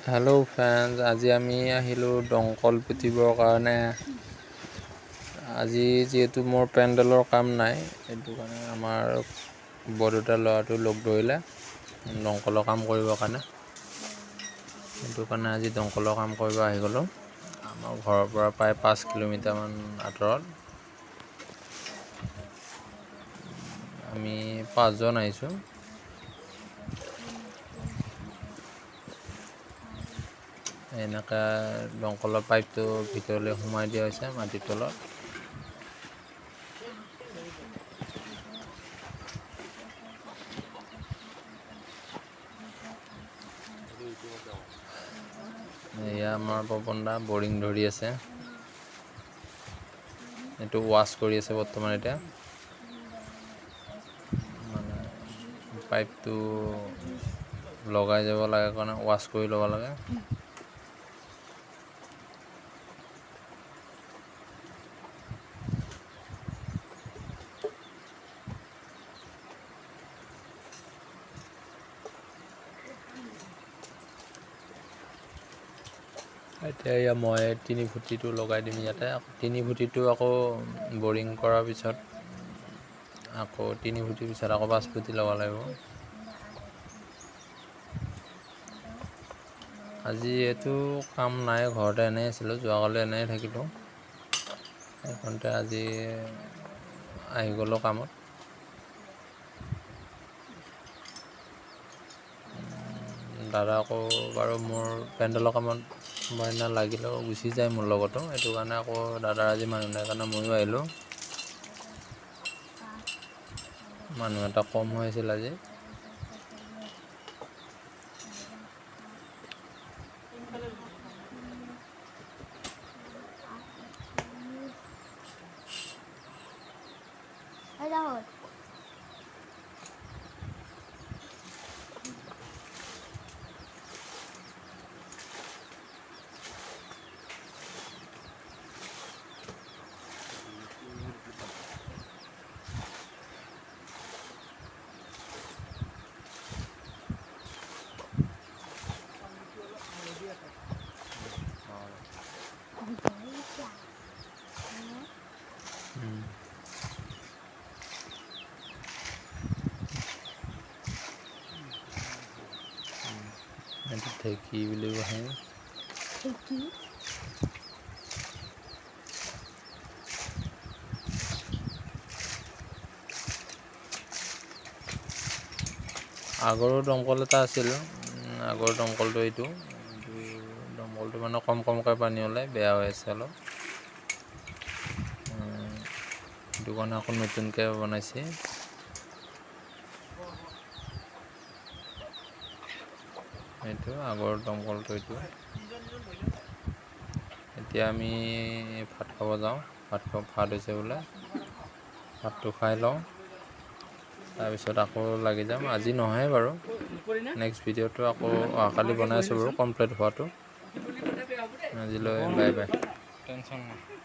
Hello' friends, আজি আমি আহিলোঁ দমকল পুতিবৰ কাৰণে। আজি যিহেতু মোৰ পেণ্ডেলৰ কাম নাই, সেইটো কাৰণে আমাৰ বৰদেউতা ল'ৰাটো লগ ধৰিলে দমকলৰ কাম কৰিবৰ কাৰণে। সেইটো কাৰণে আজি দমকলৰ কাম কৰিব আহি গ'লোঁ। আমাৰ ঘৰৰ পৰা প্ৰায় 5 কিলোমিটাৰমান আঁতৰত। আমি 5 জন আহিছোঁ। এনেকৈ দমকলৰ পাইপটো ভিতৰলৈ সোমাই দিয়া হৈছে মাটিৰ তলত। এয়া আমাৰ পপন দা বৰিং ধৰি আছে। এইটো ৱাছ কৰি আছে বৰ্তমান এতিয়া। মানে পাইপটো লগাই যাব লাগে কাৰণে ৱাছ কৰি ল'ব লাগে। এতিয়া মই 3 ফুটিটো লগাই দিম ইয়াতে। 3 ফুটিটো আকৌ বৰিং কৰাৰ পিছত আকৌ 3 ফুটিৰ পিছত আকৌ 5 ফুটি ল'ব লাগিব। আজি এইটো কাম নাই, ঘৰতে এনেই আছিলোঁ, যোৱাকালি এনেই থাকিলোঁ। সেইকাৰণতে আজি আহি গ'লোঁ কামত। দাদা আকৌ বাৰু মোৰ পেণ্ডেলৰ কামত মই এনে লাগিলেও গুচি যায় মোৰ লগতো। সেইটো কাৰণে আকৌ দাদাৰ আজি মানুহ নাই কাৰণে ময়ো আহিলোঁ। মানুহ এটা কম হৈ আছিল আজি। এইটো ঢেঁকী বুলি কয়। আগৰো দমকল এটা আছিল, আগৰ দমকলটো এইটো দমকলটো মানে কমকৈ পানী ওলাই, বেয়া হৈ আছে অলপ। সেইটো কাৰণে আকৌ নতুনকৈ বনাইছে। এইটো আগৰ দমকলটো এইটো। এতিয়া আমি ভাত খাব যাওঁ। ভাত হৈছে বোলে, ভাতটো খাই লওঁ, তাৰপিছত আকৌ লাগি যাম। আজি নহয় বাৰু, নেক্সট ভিডিঅ'টো আকৌ অহাকালি বনাই আছোঁ বাৰু কমপ্লিট হোৱাটো। আজিলৈ বাই বাই। টেনশ্যন নাই।